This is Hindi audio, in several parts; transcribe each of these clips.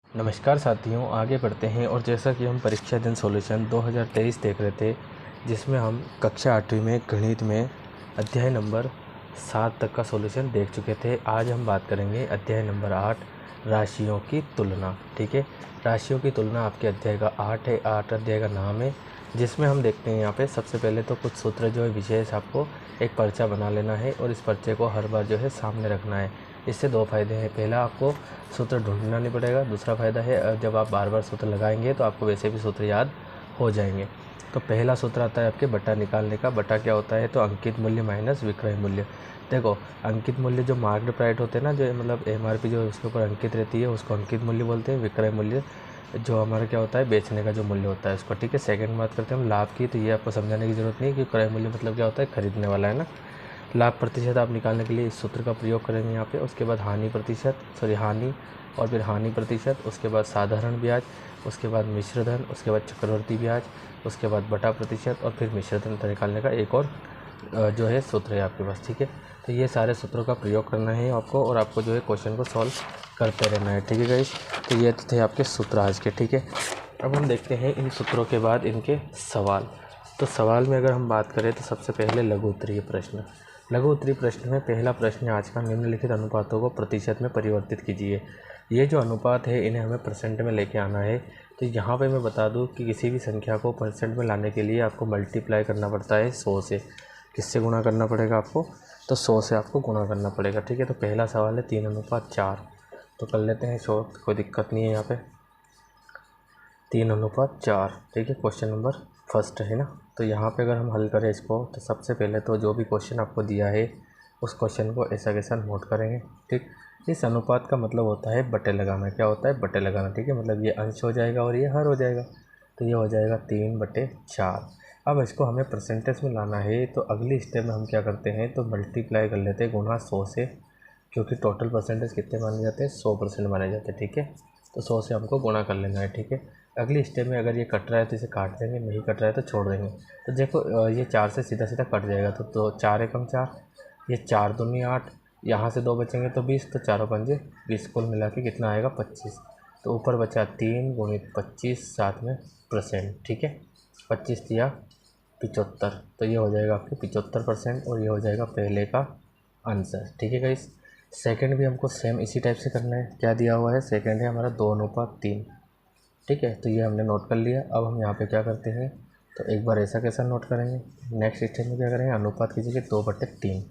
नमस्कार साथियों, आगे बढ़ते हैं। और जैसा कि हम परीक्षा दिन सॉल्यूशन 2023 देख रहे थे, जिसमें हम कक्षा 8वीं में गणित में अध्याय नंबर 7 तक का सॉल्यूशन देख चुके थे। आज हम बात करेंगे अध्याय नंबर 8, राशियों की तुलना। ठीक है, राशियों की तुलना आपके अध्याय का 8 है। 8 अध्याय का नाम है, जिसमें हम देखते हैं यहाँ पे सबसे पहले तो कुछ सूत्र जो है विशेष आपको एक पर्चा बना लेना है और इस पर्चे को हर बार जो है सामने रखना है। इससे दो फायदे हैं। पहला, आपको सूत्र ढूंढना नहीं पड़ेगा। दूसरा फ़ायदा है, जब आप बार बार सूत्र लगाएंगे तो आपको वैसे भी सूत्र याद हो जाएंगे। तो पहला सूत्र आता है आपके बटा निकालने का। बटा क्या होता है? तो अंकित मूल्य माइनस विक्रय मूल्य। देखो, अंकित मूल्य जो मार्क्ड प्राइस होते हैं ना, जो मतलब MRP जो उसके ऊपर अंकित रहती है, उसको अंकित मूल्य बोलते हैं। विक्रय मूल्य जो हमारा क्या होता है, बेचने का जो मूल्य होता है उसको। ठीक है, सेकंड बात करते हैं हम लाभ की। तो ये आपको समझाने की ज़रूरत नहीं है कि क्रय मूल्य मतलब क्या होता है, खरीदने वाला, है ना। लाभ प्रतिशत आप निकालने के लिए इस सूत्र का प्रयोग करेंगे यहाँ पे। उसके बाद हानि और फिर हानि प्रतिशत, उसके बाद साधारण ब्याज, उसके बाद मिश्र धन, उसके बाद चक्रवर्ती ब्याज, उसके बाद बटा प्रतिशत और फिर मिश्र धन निकालने का एक और जो है सूत्र है आपके पास। ठीक है, तो ये सारे सूत्रों का प्रयोग करना है आपको और आपको जो है क्वेश्चन को सॉल्व करते रहना है। ठीक है गाइस, तो ये थे आपके सूत्र आज के। ठीक है, अब हम देखते हैं इन सूत्रों के बाद इनके सवाल। तो सवाल में अगर हम बात करें तो सबसे पहले लघु उत्तरीय प्रश्न। लघु उत्तरीय प्रश्न में पहला प्रश्न आज का, निम्नलिखित अनुपातों को प्रतिशत में परिवर्तित कीजिए। ये जो अनुपात है इन्हें हमें परसेंट में लेके आना है। तो यहाँ पे मैं बता दूँ कि किसी भी संख्या को परसेंट में लाने के लिए आपको मल्टीप्लाई करना पड़ता है 100 से। किससे गुणा करना पड़ेगा आपको? तो 100 से आपको गुणा करना पड़ेगा। ठीक है, तो पहला सवाल है 3:4। तो कर लेते हैं शॉर्ट, कोई दिक्कत नहीं है यहाँ पे। 3:4। ठीक है, क्वेश्चन नंबर फर्स्ट है ना। तो यहाँ पे अगर हम हल करें इसको, तो सबसे पहले तो जो भी क्वेश्चन आपको दिया है उस क्वेश्चन को ऐसा कैसा नोट करेंगे। ठीक, इस अनुपात का मतलब होता है बटे लगाना। क्या होता है? बटे लगाना। ठीक है, मतलब ये अंश हो जाएगा और ये हर हो जाएगा। तो ये हो जाएगा 3/4। अब इसको हमें परसेंटेज में लाना है, तो अगली स्टेप में हम क्या करते हैं, तो मल्टीप्लाई कर लेते हैं गुणा 100 से, क्योंकि टोटल परसेंटेज कितने माने जाते हैं? 100% माने जाते हैं। ठीक है, तो 100 से हमको गुणा कर लेना है। ठीक है, अगली स्टेप में अगर ये कट रहा है तो इसे काट देंगे, नहीं कट रहा है तो छोड़ देंगे। तो देखो, ये 4 से सीधा सीधा कट जाएगा। तो 4 एकम 4, ये 4 दूनी 8, यहाँ से 2 बचेंगे तो 20, तो 4 पंजे 20, कुल मिला के कितना आएगा? 25। तो ऊपर बचा 3 गुणित 25, साथ में %। ठीक है, 25 दिया 75, तो ये हो जाएगा आपके 75% और ये हो जाएगा पहले का आंसर। ठीक है गाइस, सेकंड भी हमको सेम इसी टाइप से करना है। क्या दिया हुआ है? सेकंड है हमारा 2:3। ठीक है, तो ये हमने नोट कर लिया। अब हम यहाँ पे क्या करते हैं, तो एक बार ऐसा कैसा नोट करेंगे। नेक्स्ट स्टेप में क्या करेंगे, अनुपात की जगह 2/3।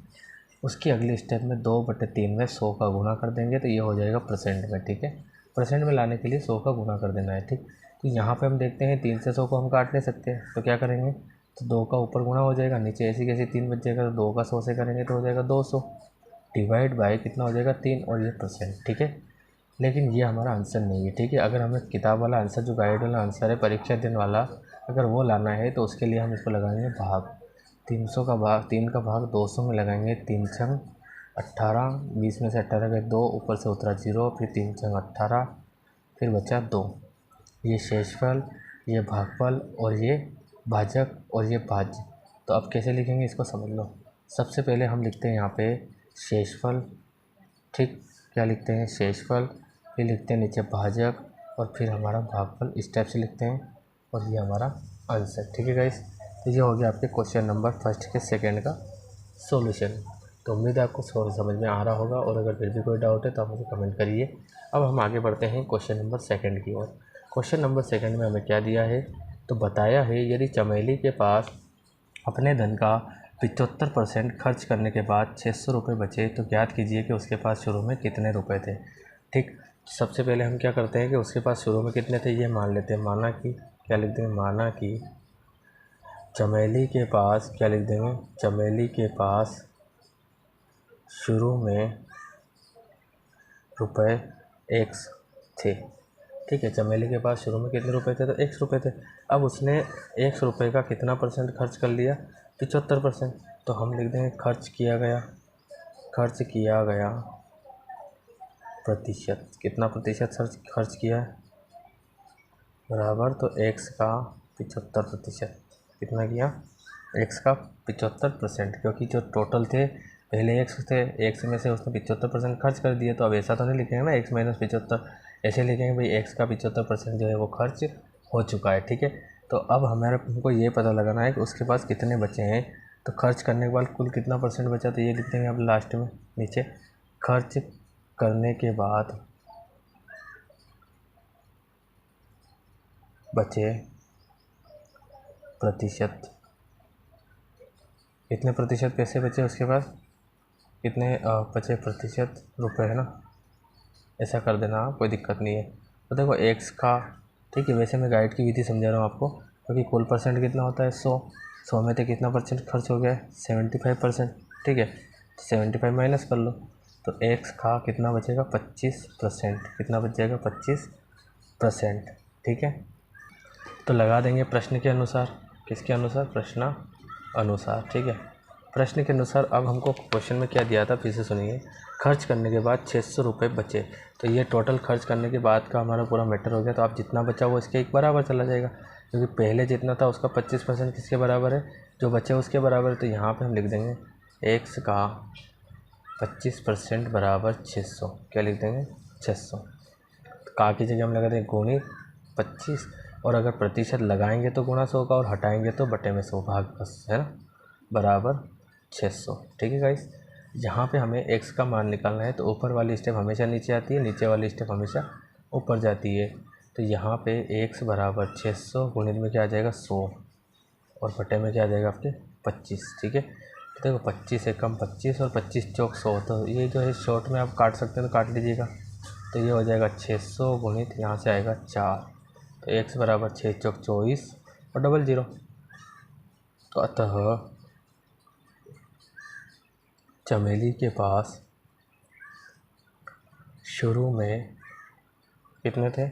उसकी अगली स्टेप में 2/3 में 100 का गुणा कर देंगे, तो ये हो जाएगा परसेंट में। ठीक है, परसेंट में लाने के लिए 100 का गुणा कर देना है। ठीक, तो यहाँ पे हम देखते हैं 3 से 100 को हम काट नहीं सकते, तो क्या करेंगे, तो 2 का ऊपर गुणा हो जाएगा, नीचे ऐसी कैसी 3 बच जाएगा, तो 2 का 100 से करेंगे तो हो जाएगा 200, डिवाइड बाय कितना हो जाएगा 3 और ये परसेंट। ठीक है, लेकिन ये हमारा आंसर नहीं है। ठीक है, अगर हमें किताब वाला आंसर, जो गाइड वाला आंसर है परीक्षा दिन वाला, अगर वो लाना है तो उसके लिए हम इसको लगाएंगे भाग। 300 का भाग, 3 का भाग 200 में लगाएंगे। 3 छंग 18, 20 में से 18 गए 2, ऊपर से उतरा 0, फिर 3 छंग 18, फिर बचा 2। ये शेषफल, ये भागफल और ये भाजक और ये भाज्य। तो अब कैसे लिखेंगे इसको समझ लो। सबसे पहले हम लिखते हैं यहाँ पे शेषफल। ठीक, क्या लिखते हैं? शेषफल। फिर लिखते हैं नीचे भाजक और फिर हमारा भागफल। इस टाइप से लिखते हैं और ये हमारा आंसर। ठीक है गाइस, तो ये हो गया आपके क्वेश्चन नंबर फर्स्ट के सेकंड का सॉल्यूशन। तो उम्मीद है आपको सॉल्व समझ में आ रहा होगा, और अगर फिर भी कोई डाउट है तो आप मुझे कमेंट करिए। अब हम आगे बढ़ते हैं क्वेश्चन नंबर सेकंड की ओर। क्वेश्चन नंबर सेकंड में हमें क्या दिया है, तो बताया है यदि चमेली के पास अपने धन का 75% खर्च करने के बाद 600 रुपये बचे, तो ज्ञात कीजिए कि उसके पास शुरू में कितने रुपए थे। ठीक, सबसे पहले हम क्या करते हैं कि उसके पास शुरू में कितने थे ये मान लेते हैं। माना कि, क्या लिख देंगे, माना कि चमेली के पास, क्या लिख देंगे, चमेली के पास शुरू में रुपए X थे। ठीक है, चमेली के पास शुरू में कितने रुपए थे, तो X रुपए थे। अब उसने X रुपए का कितना परसेंट खर्च कर लिया, 75%। तो हम लिख देंगे खर्च किया गया प्रतिशत। कितना प्रतिशत खर्च किया है, बराबर, तो X का 75%। कितना किया, X का 75%, क्योंकि जो टोटल थे पहले X थे, X में से उसने 75% खर्च कर दिए। तो अब ऐसा तो नहीं लिखेंगे ना X - 75, ऐसे लिखेंगे भाई एक्स का 75% जो है वो खर्च हो चुका है। ठीक है, तो अब हमको ये पता लगाना है कि उसके पास कितने बचे हैं। तो खर्च करने के बाद कुल कितना परसेंट बचा, तो ये लिख देंगे अब लास्ट में नीचे, खर्च करने के बाद बचे प्रतिशत, कितने प्रतिशत पैसे बचे उसके पास, कितने बचे प्रतिशत रुपए, है ना, ऐसा कर देना आप, कोई दिक्कत नहीं है। तो देखो एक्स का, ठीक है, वैसे मैं गाइड की विधि समझा रहा हूँ आपको, क्योंकि कुल परसेंट कितना होता है 100 में से कितना परसेंट खर्च हो गया है 75%। ठीक है, तो 75 माइनस कर लो, तो एक्स का कितना बचेगा 25%, कितना बच जाएगा 25%। ठीक है, तो लगा देंगे प्रश्न के अनुसार, किसके अनुसार, प्रश्न अनुसार। ठीक है, प्रश्न के अनुसार अब हमको क्वेश्चन में क्या दिया था फिर से सुनिए, खर्च करने के बाद 600 रुपये बचे। तो ये टोटल खर्च करने के बाद का हमारा पूरा मैटर हो गया। तो आप जितना बचा वो इसके एक बराबर चला जाएगा, क्योंकि पहले जितना था उसका 25% किसके बराबर है, जो बचे उसके बराबर है। तो यहाँ पे हम लिख देंगे एक्स का 25% बराबर 600, क्या लिख देंगे 600। का की जगह हम लगा देंगे गुणित 25, और अगर प्रतिशत लगाएंगे तो गुणा 100 का, और हटाएंगे तो बटे में 100 भाग 10, है ना, बराबर 600। ठीक है गाइस, यहाँ पे हमें x का मान निकालना है, तो ऊपर वाली स्टेप हमेशा नीचे आती है, नीचे वाली स्टेप हमेशा ऊपर जाती है। तो यहाँ पे x बराबर 600 गुणित में क्या आ जाएगा 100, और बटे में क्या आ जाएगा आपके 25। ठीक है, तो देखो 25 से कम 25 और 25 चौक 100, तो ये जो है शॉर्ट में आप काट सकते हैं तो काट लीजिएगा। तो ये हो जाएगा 600 गुणित यहाँ से आएगा 4, तो x बराबर 6 चौक 24 और डबल 0। तो अतः चमेली के पास शुरू में कितने थे,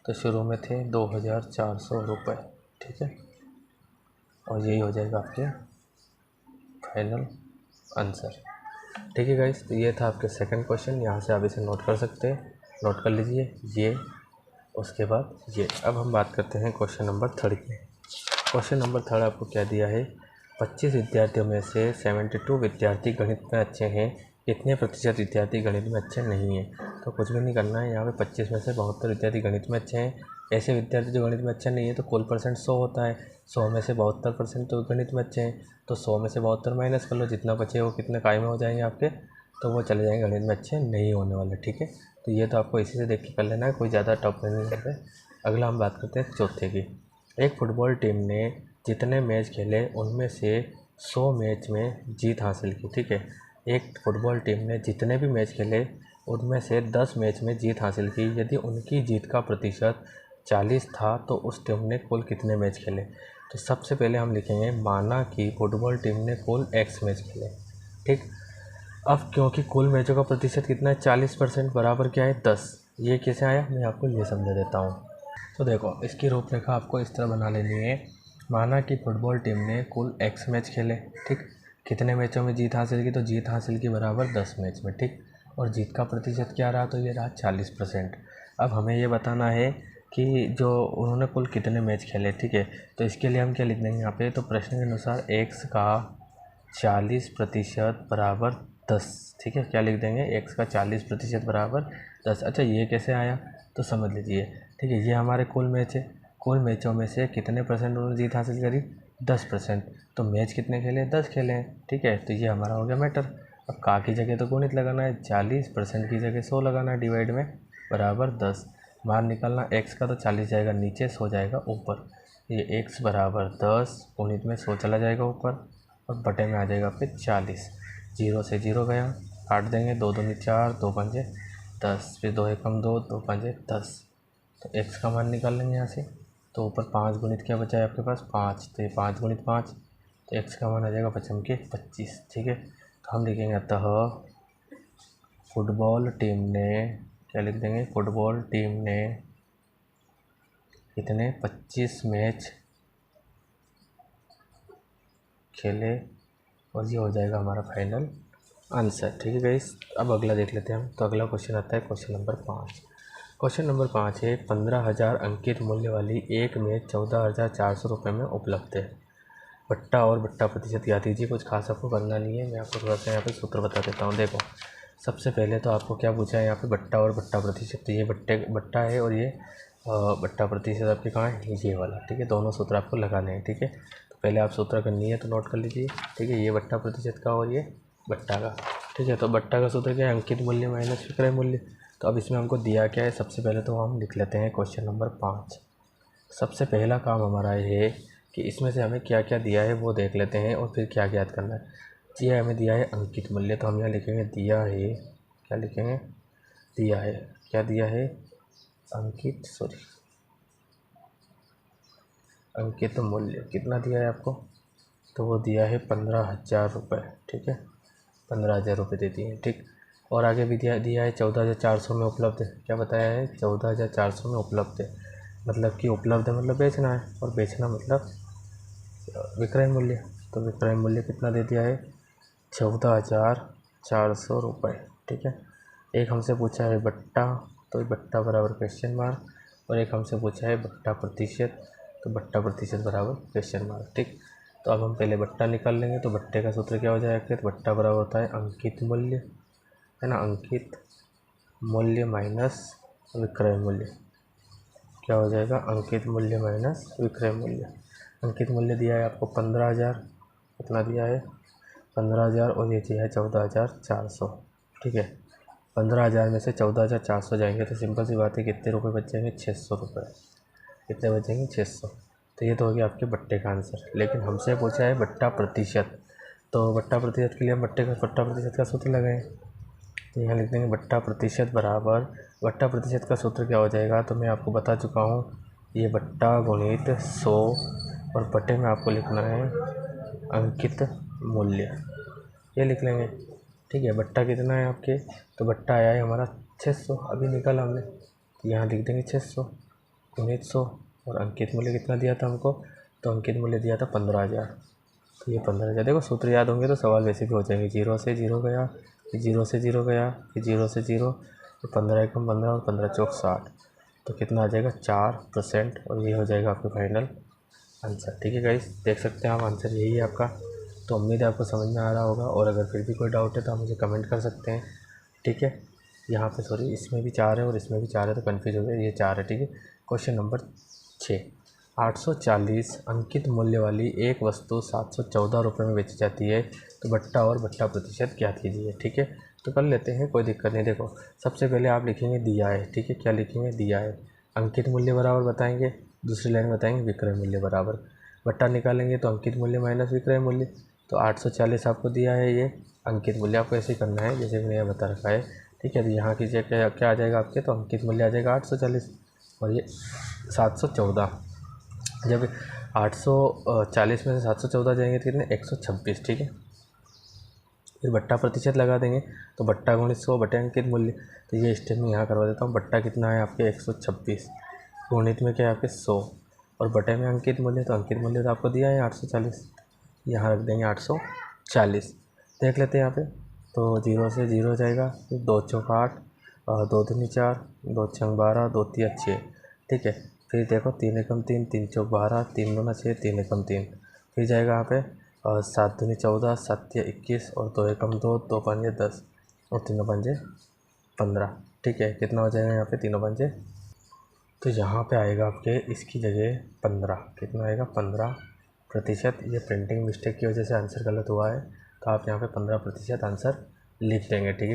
तो शुरू में थे 2400 रुपये। ठीक है, और यही हो जाएगा आपके फाइनल आंसर। ठीक है गाइस, तो ये था आपके सेकंड क्वेश्चन, यहाँ से आप इसे नोट कर सकते हैं, नोट कर लीजिए ये, उसके बाद ये। अब हम बात करते हैं क्वेश्चन नंबर 3 की। क्वेश्चन नंबर 3 आपको क्या दिया है, 25 विद्यार्थियों में से 72 विद्यार्थी गणित में अच्छे हैं, कितने प्रतिशत विद्यार्थी गणित में अच्छे नहीं हैं। तो कुछ भी नहीं करना है, यहाँ पे 25 में से 72 विद्यार्थी गणित में अच्छे हैं। ऐसे विद्यार्थी जो गणित में अच्छे नहीं है, तो कुल परसेंट 100 होता है, 100 में से 72% तो गणित में अच्छे हैं, तो 100 में से 72 माइनस कर लो, जितना बचे वो कितने काय में हो जाएंगे आपके, तो वो चले जाएंगे गणित में अच्छे नहीं होने वाले। ठीक है, तो ये तो आपको इसी से देख के कर लेना है, कोई ज़्यादा टफ नहीं करते। अगला हम बात करते हैं चौथे की। एक फुटबॉल टीम ने जितने मैच खेले उनमें से 100 मैच में जीत हासिल की। ठीक है, एक फुटबॉल टीम ने जितने भी मैच खेले उनमें से 10 मैच में जीत हासिल की। यदि उनकी जीत का प्रतिशत 40 था तो उस टीम ने कुल कितने मैच खेले। तो सबसे पहले हम लिखेंगे, माना कि फुटबॉल टीम ने कुल x मैच खेले। ठीक, अब क्योंकि कुल मैचों का प्रतिशत कितना है 40% बराबर क्या है 10। ये कैसे आया मैं आपको ये समझा देता हूँ। तो देखो इसकी रूपरेखा आपको इस तरह बना लेनी है, माना कि फुटबॉल टीम ने कुल x मैच खेले। ठीक, कितने मैचों में जीत हासिल की, तो जीत हासिल की बराबर 10 मैच में। ठीक, और जीत का प्रतिशत क्या रहा, तो ये रहा 40%। अब हमें ये बताना है कि जो उन्होंने कुल कितने मैच खेले। ठीक है, तो इसके लिए हम क्या लिख देंगे यहाँ पे, तो प्रश्न के अनुसार x का 40% बराबर 10। ठीक है, क्या लिख देंगे, x का 40% बराबर 10। अच्छा ये कैसे आया, तो समझ लीजिए। ठीक है, ये हमारे कुल मैच है, कुल मैचों में से कितने परसेंट उन्होंने जीत हासिल करी 10%, तो मैच कितने खेले 10 खेले हैं। ठीक है, तो ये हमारा हो गया मैटर। अब का की जगह तो गुणित लगाना है, 40% की जगह 100 लगाना है, डिवाइड में बराबर 10। मान निकालना x का, तो 40 जाएगा नीचे, 100 जाएगा ऊपर। ये x बराबर 10 गुणित में 100 चला जाएगा ऊपर, और बटे में आ जाएगा आपके 40। 0 से 0 गया, काट देंगे, 2 दूनी 4, 2 पंजे 10, फिर 2 एकम 2, 2 पंजे 10। तो x का मान निकाल लेंगे यहाँ से, तो ऊपर 5 गुणित क्या बचा है आपके पास 5, तो ये 5 गुणित 5, तो x का मान आ जाएगा 5 के 25। ठीक है, तो हम लिखेंगे अतः फुटबॉल टीम ने, क्या लिख देंगे, फुटबॉल टीम ने कितने 25 मैच खेले, और ये हो जाएगा हमारा फाइनल आंसर। ठीक है गाइस, अब अगला देख लेते हैं हम। तो अगला क्वेश्चन आता है क्वेश्चन नंबर 5। क्वेश्चन नंबर 5 है, 15,000 अंकित मूल्य वाली एक मैच 14,400 रुपये में उपलब्ध है। बट्टा और बट्टा प्रतिशत याद कीजिए, कुछ खास आपको करना नहीं है, मैं आपको थोड़ा सा यहाँ पे सूत्र बता देता हूँ। देखो सबसे पहले तो आपको क्या पूछा है यहाँ पे, बट्टा और बट्टा प्रतिशत। तो ये बट्टा है और ये बट्टा प्रतिशत आपके कहाँ है, ये वाला। ठीक है, दोनों सूत्र आपको लगाने हैं। ठीक है, तो पहले आप सूत्र करनी है तो नोट कर लीजिए। ठीक है, ये बट्टा प्रतिशत का और ये बट्टा का। ठीक है, तो बट्टा का सूत्र क्या है, अंकित मूल्य माइनस विक्रय मूल्य। तो अब इसमें हमको दिया क्या है, सबसे पहले तो हम लिख लेते हैं क्वेश्चन नंबर 5। सबसे पहला काम हमारा ये है कि इसमें से हमें क्या क्या दिया है वो देख लेते हैं और फिर क्या ज्ञात करना है। ये हमें दिया है अंकित मूल्य, तो हम यहाँ लिखेंगे दिया है, क्या लिखेंगे, दिया है, क्या दिया है, अंकित मूल्य कितना दिया है आपको, तो वो दिया है 15,000 रुपये। ठीक है, 15,000 रुपये दे दिए। ठीक, और आगे भी दिया है 14,400 में उपलब्ध है। क्या बताया है, 14,400 में उपलब्ध है। मतलब कि उपलब्ध है मतलब बेचना है, और बेचना मतलब विक्रय मूल्य। तो विक्रय मूल्य कितना दे दिया है, 14,400 रुपये। ठीक है, एक हमसे पूछा है बट्टा, तो बट्टा बराबर क्वेश्चन मार्क, और एक हमसे पूछा है बट्टा प्रतिशत, तो बट्टा प्रतिशत बराबर क्वेश्चन मार्क। ठीक, तो अब हम पहले बट्टा निकाल लेंगे। तो बट्टे का सूत्र क्या हो जाएगा, तो बट्टा बराबर होता है अंकित मूल्य, है ना, अंकित मूल्य माइनस विक्रय मूल्य। क्या हो जाएगा, अंकित मूल्य माइनस विक्रय मूल्य। अंकित मूल्य दिया है आपको 15,000, कितना दिया है 15,000, और ये दिया है 14,400। ठीक है, 15,000 में से 14,400 जाएंगे तो सिंपल सी बात है कितने रुपए बच जाएंगे, 600 रुपये। कितने बचेंगे, 600। तो ये तो हो गया आपके बट्टे का आंसर। लेकिन हमसे पूछा है बट्टा प्रतिशत, तो बट्टा प्रतिशत के लिए हम बट्टा प्रतिशत का सूत्र लगाएं। तो यहाँ लिख देंगे बट्टा प्रतिशत बराबर, बट्टा प्रतिशत का सूत्र क्या हो जाएगा, तो मैं आपको बता चुका हूँ, ये बट्टा गुणित 100, और बट्टे में आपको लिखना है अंकित मूल्य, ये लिख लेंगे। ठीक है, बट्टा कितना है आपके, तो बट्टा आया है हमारा 600, अभी निकाला हमने, तो यहाँ लिख देंगे 600 गुणित 100, और अंकित मूल्य कितना दिया था हमको, तो अंकित मूल्य दिया था 15,000। तो ये 15,000, देखो सूत्र याद होंगे तो सवाल वैसे भी हो जाएंगे। 0 से 0 गया, फिर 0 से 0 गया, फिर 0 से 0, तो 15 एकम 15 और 15 चौक 60, तो कितना आ जाएगा 4%, और ये हो जाएगा आपका फाइनल आंसर। ठीक है गाइस, देख सकते हैं आप, आंसर यही है आपका। तो उम्मीद है आपको समझ में आ रहा होगा, और अगर फिर भी कोई डाउट है तो आप मुझे कमेंट कर सकते हैं। ठीक है, यहाँ पे सॉरी इसमें भी 4 है और इसमें भी 4 है, तो कन्फ्यूज हो गया, ये 4 है। ठीक है, क्वेश्चन नंबर 6, 840 अंकित मूल्य वाली एक वस्तु 714 रुपये में बेची जाती है, तो बट्टा और बट्टा प्रतिशत ज्ञात कीजिए। ठीक है, तो कर लेते हैं, कोई दिक्कत नहीं। देखो सबसे पहले आप लिखेंगे दिया है। ठीक है, क्या लिखेंगे, दिया है, अंकित मूल्य बराबर बताएंगे, दूसरी लाइन बताएंगे विक्रय मूल्य बराबर, बट्टा निकालेंगे तो अंकित मूल्य माइनस विक्रय मूल्य। तो 840 आपको दिया है, ये अंकित मूल्य आपको ऐसे ही करना है जैसे मैंने बता रखा है। ठीक है, तो यहाँ कीजिए क्या आ जाएगा आपके, तो अंकित मूल्य आ जाएगा 840, और ये 714। जब 840 में से 714 जाएंगे तो कितने, 126। ठीक है, फिर बट्टा प्रतिशत लगा देंगे, तो बट्टा गुणित 100 बटे अंकित मूल्य। तो ये स्टेप में यहाँ करवा देता हूँ, बट्टा कितना है आपके 126, गुणित में क्या है आपके 100, और बटे में अंकित मूल्य, तो अंकित मूल्य तो आपको दिया है 840, यहाँ रख देंगे 840। देख लेते हैं यहाँ पे, तो 0 से 0 जाएगा, फिर 2 चौक 8, 2 दूनी 4, 2 छंग 12, 2 तिया 6। ठीक है, फिर देखो 3 एकम 3, 3 चौक 12, 3 दूना 6, 3 एकम 3, फिर जाएगा यहाँ पे 7 दूनी 14, 7 तिया 21, और 2 एकम 2, 2 पंजे 10, और 3 पंजे 15। ठीक है, कितना हो जाएगा यहाँ पे, 3 पंजे, तो यहाँ पे आएगा आपके इसकी जगह 15, कितना आएगा 15%। ये प्रिंटिंग मिस्टेक की वजह से आंसर गलत हुआ है, तो आप यहाँ पे 15% आंसर लिख देंगे। ठीक है।